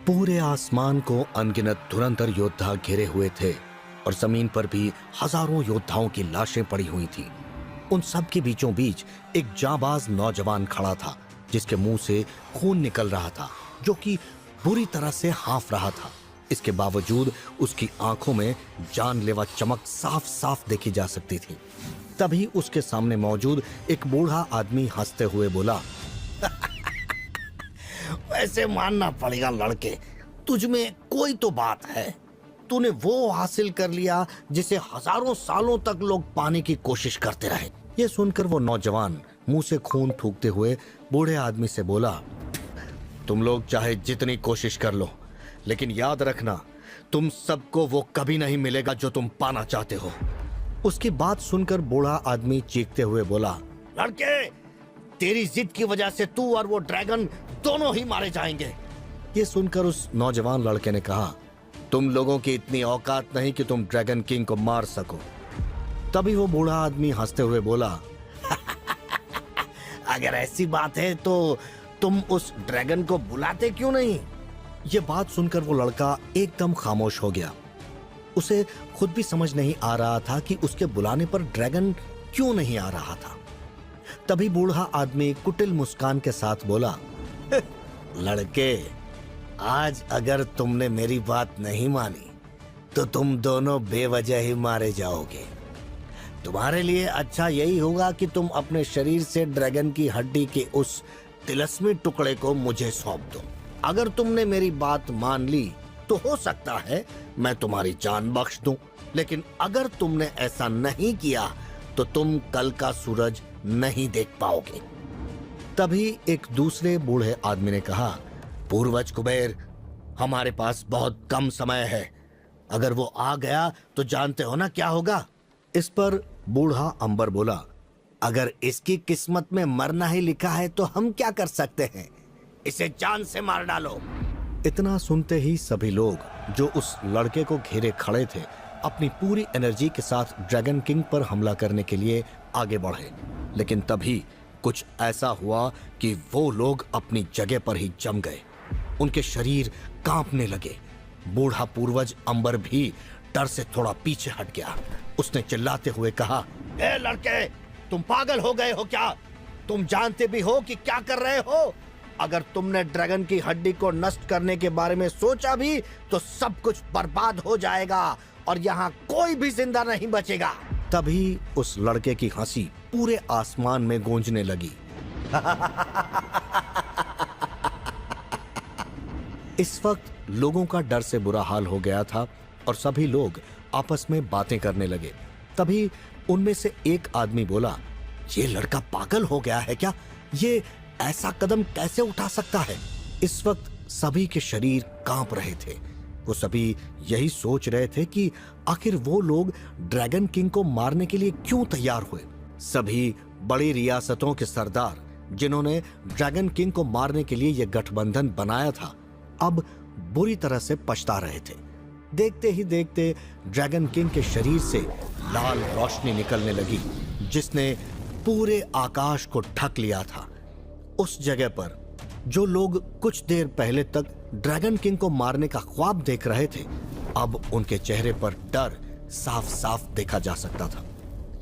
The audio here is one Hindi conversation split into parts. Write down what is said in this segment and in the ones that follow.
पूरे आसमान को अनगिनत धुरंधर योद्धा घेरे हुए थे और जमीन पर भी हजारों योद्धाओं की लाशें पड़ी हुई थी। उन सब के बीचों बीच एक जांबाज नौजवान खड़ा था जिसके मुंह से खून निकल रहा था, जो कि बुरी तरह से हाँफ रहा था। इसके बावजूद उसकी आंखों में जानलेवा चमक साफ साफ देखी जा सकती थी। तभी उसके सामने मौजूद एक बूढ़ा आदमी हंसते हुए बोला, वैसे मानना पड़ेगा लड़के, तुझ में कोई तो बात है। तूने वो हासिल कर लिया जिसे हजारों सालों तक लोग पाने की कोशिश करते रहे। ये सुनकर वो नौजवान मुंह से खून थूकते हुए बूढ़े आदमी से बोला, तुम लोग चाहे जितनी कोशिश कर लो, लेकिन याद रखना तुम सबको वो कभी नहीं मिलेगा जो तुम पाना चाहते हो। उसकी बात सुनकर बूढ़ा आदमी चीखते हुए बोला, लड़के, तेरी जिद की वजह से तू और वो ड्रैगन दोनों ही मारे जाएंगे। ये सुनकर उस नौजवान लड़के ने कहा, तुम लोगों की इतनी औकात नहीं कि तुम ड्रैगन किंग को मार सको। तभी वो बूढ़ा आदमी हंसते हुए बोला, अगर ऐसी बात है तो तुम उस ड्रैगन को बुलाते क्यों नहीं? ये बात सुनकर वो लड़का एकदम खामोश हो गया। उसे खुद भी समझ नहीं आ रहा था कि उसके बुलाने पर ड्रैगन क्यों नहीं आ रहा था। तभी बूढ़ा आदमी कुटिल मुस्कान के साथ बोला, लड़के, आज अगर तुमने मेरी बात नहीं मानी तो तुम दोनों बेवजह ही मारे जाओगे। तुम्हारे लिए अच्छा यही होगा कि तुम अपने शरीर से ड्रैगन की हड्डी के उस तिलस्मी टुकड़े को मुझे सौंप दो। अगर तुमने मेरी बात मान ली तो हो सकता है मैं तुम्हारी जान बख्श दूं, लेकिन अगर तुमने ऐसा नहीं किया तो तुम कल का सूरज नहीं देख पाओगे। तभी एक दूसरे बूढ़े आदमी ने कहा, पूर्वज कुबेर, हमारे पास बहुत कम समय है। अगर वो आ गया तो जानते हो ना क्या होगा। इस पर बूढ़ा अंबर बोला, अगर इसकी किस्मत में मरना ही लिखा है तो हम क्या कर सकते हैं, इसे जान से मार डालो। इतना सुनते ही सभी लोग जो उस लड़के को घेरे खड़े थे अपनी पूरी एनर्जी के साथ ड्रैगन किंग पर हमला करने के लिए आगे बढ़े। लेकिन तभी कुछ ऐसा हुआ कि वो लोग अपनी जगह पर ही जम गए। उनके शरीर कांपने लगे। बूढ़ा पूर्वज अंबर भी डर से थोड़ा पीछे हट गया। उसने चिल्लाते हुए कहा, ए लड़के, तुम पागल हो गए हो क्या? तुम जानते भी हो कि क्या कर रहे हो? अगर तुमने ड्रैगन की हड्डी को नष्ट करने के बारे में सोचा भी तो सब कुछ बर्बाद हो जाएगा और यहाँ कोई भी जिंदा नहीं बचेगा। तभी उस लड़के की हंसी पूरे आसमान में गूंजने लगी। इस वक्त लोगों का डर से बुरा हाल हो गया था और सभी लोग आपस में बातें करने लगे। तभी उनमें से एक आदमी बोला, ये लड़का पागल हो गया है क्या? ये ऐसा कदम कैसे उठा सकता है? इस वक्त सभी के शरीर कांप रहे थे। वो सभी यही सोच रहे थे कि आखिर वो लोग ड्रैगन किंग को मारने के लिए क्यों तैयार हुए। सभी बड़ी रियासतों के सरदार जिन्होंने ड्रैगन किंग को मारने के लिए यह गठबंधन बनाया था, अब बुरी तरह से पछता रहे थे। देखते ही देखते ड्रैगन किंग के शरीर से लाल रोशनी निकलने लगी जिसने पूरे आकाश को ढक लिया था। उस जगह पर जो लोग कुछ देर पहले तक ड्रैगन किंग को मारने का ख्वाब देख रहे थे, अब उनके चेहरे पर डर साफ साफ देखा जा सकता था।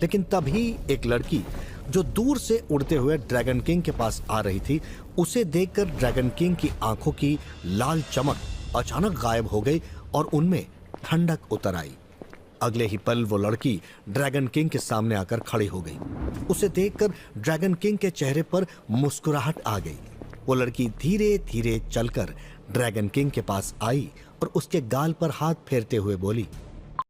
लेकिन तभी एक लड़की जो दूर से उड़ते हुए ड्रैगन किंग के पास आ रही थी, उसे देखकर ड्रैगन किंग की आंखों की लाल चमक अचानक गायब हो गई और उनमें ठंडक उतर आई। अगले ही पल वो लड़की ड्रैगन किंग के सामने आकर खड़ी हो गई। उसे देखकर ड्रैगन किंग के चेहरे पर मुस्कुराहट आ गई। वो लड़की धीरे धीरे चलकर ड्रैगन किंग के पास आई और उसके गाल पर हाथ फेरते हुए बोली,